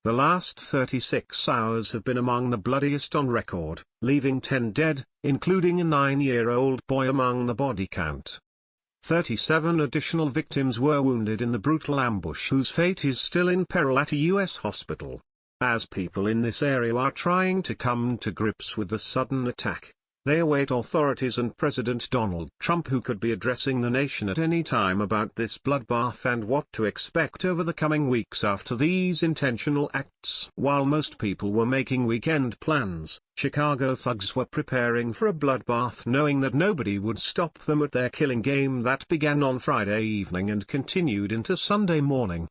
The last 36 hours have been among the bloodiest on record, leaving 10 dead, including a 9-year-old boy among the body count. 37 additional victims were wounded in the brutal ambush whose fate is still in peril at a U.S. hospital. As people in this area are trying to come to grips with the sudden attack, they await authorities and President Donald Trump, who could be addressing the nation at any time about this bloodbath and what to expect over the coming weeks after these intentional acts. While most people were making weekend plans, Chicago thugs were preparing for a bloodbath, knowing that nobody would stop them at their killing game that began on Friday evening and continued into Sunday morning.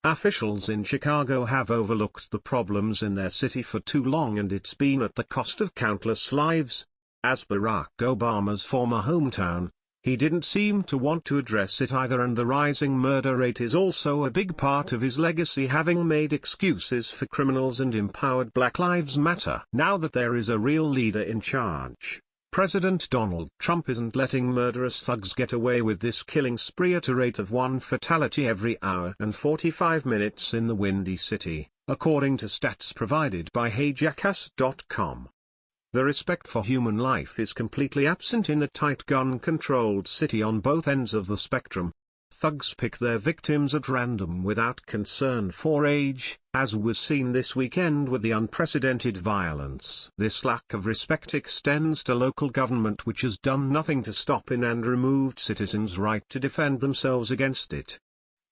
Officials in Chicago have overlooked the problems in their city for too long, and it's been at the cost of countless lives. As Barack Obama's former hometown, he didn't seem to want to address it either, and the rising murder rate is also a big part of his legacy, having made excuses for criminals and empowered Black Lives Matter. Now that there is a real leader in charge, President Donald Trump isn't letting murderous thugs get away with this killing spree at a rate of 1 fatality every hour and 45 minutes in the Windy City, according to stats provided by HeyJackass.com. The respect for human life is completely absent in the tight gun-controlled city on both ends of the spectrum. Thugs pick their victims at random without concern for age, as was seen this weekend with the unprecedented violence. This lack of respect extends to local government, which has done nothing to stop it and removed citizens' right to defend themselves against it.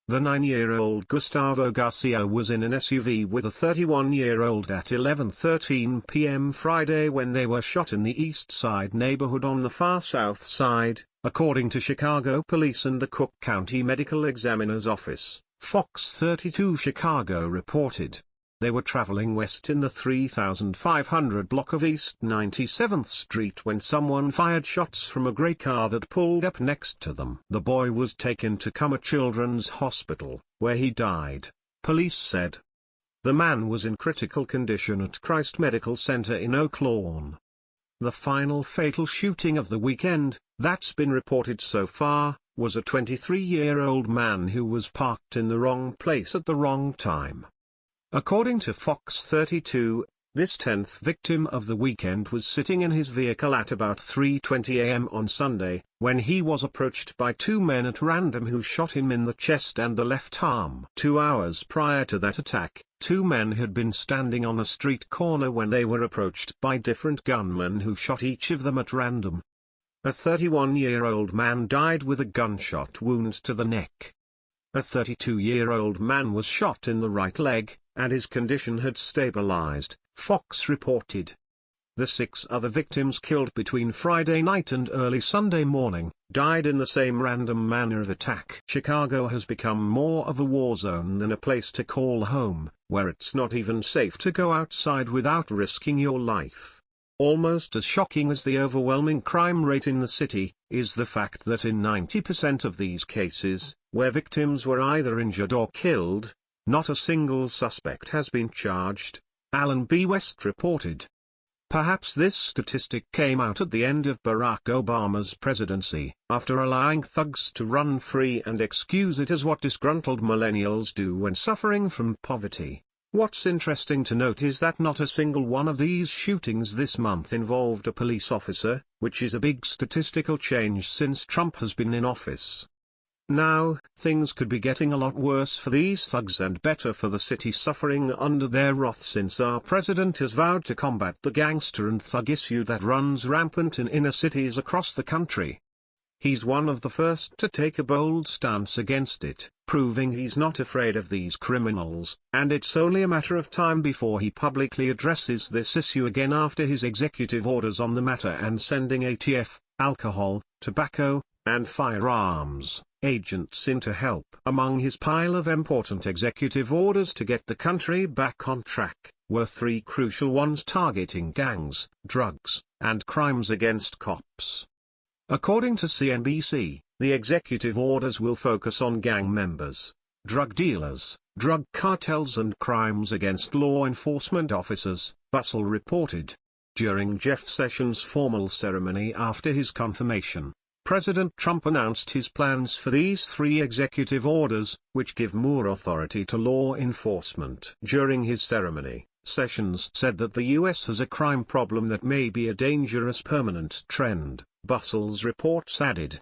The 9-year-old Gustavo Garcia was in an SUV with a 31-year-old at 11:13 p.m. Friday when they were shot in the East Side neighborhood on the far south side, according to Chicago Police and the Cook County Medical Examiner's Office. Fox 32 Chicago reported. They were traveling west in the 3500 block of East 97th Street when someone fired shots from a gray car that pulled up next to them. The boy was taken to Cummer Children's Hospital, where he died, police said. The man was in critical condition at Christ Medical Center in Oak Lawn. The final fatal shooting of the weekend, that's been reported so far, was a 23-year-old man who was parked in the wrong place at the wrong time. According to Fox 32, this 10th victim of the weekend was sitting in his vehicle at about 3:20 a.m. on Sunday, when he was approached by 2 men at random who shot him in the chest and the left arm. 2 hours prior to that attack, 2 men had been standing on a street corner when they were approached by different gunmen who shot each of them at random. A 31-year-old man died with a gunshot wound to the neck. A 32-year-old man was shot in the right leg, and his condition had stabilized, Fox reported. The 6 other victims killed between Friday night and early Sunday morning died in the same random manner of attack. Chicago has become more of a war zone than a place to call home, where it's not even safe to go outside without risking your life. Almost as shocking as the overwhelming crime rate in the city, is the fact that in 90% of these cases, where victims were either injured or killed, not a single suspect has been charged, Alan B. West reported. Perhaps this statistic came out at the end of Barack Obama's presidency, after allowing thugs to run free and excuse it as what disgruntled millennials do when suffering from poverty. What's interesting to note is that not a single one of these shootings this month involved a police officer, which is a big statistical change since Trump has been in office. Now, things could be getting a lot worse for these thugs and better for the city suffering under their wrath, since our president has vowed to combat the gangster and thug issue that runs rampant in inner cities across the country. He's one of the first to take a bold stance against it, proving he's not afraid of these criminals, and it's only a matter of time before he publicly addresses this issue again after his executive orders on the matter and sending ATF, alcohol, tobacco, and firearms agents in to help. Among his pile of important executive orders to get the country back on track, were 3 crucial ones targeting gangs, drugs, and crimes against cops. According to CNBC, the executive orders will focus on gang members, drug dealers, drug cartels and crimes against law enforcement officers, Bustle reported. During Jeff Sessions' formal ceremony after his confirmation, President Trump announced his plans for these 3 executive orders, which give more authority to law enforcement. During his ceremony, Sessions said that the U.S. has a crime problem that may be a dangerous permanent trend, Brussels reports added.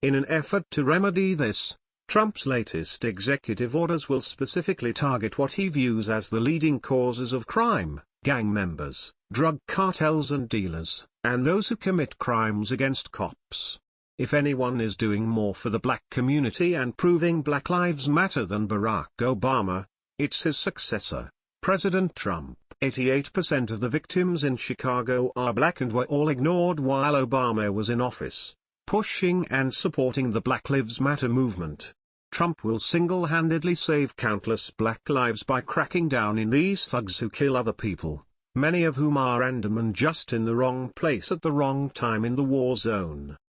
In an effort to remedy this, Trump's latest executive orders will specifically target what he views as the leading causes of crime: gang members, drug cartels and dealers, and those who commit crimes against cops. If anyone is doing more for the black community and proving Black Lives Matter than Barack Obama, it's his successor, President Trump. 88% of the victims in Chicago are black and were all ignored while Obama was in office, pushing and supporting the Black Lives Matter movement. Trump will single-handedly save countless black lives by cracking down on these thugs who kill other people, many of whom are random and just in the wrong place at the wrong time in the war zone.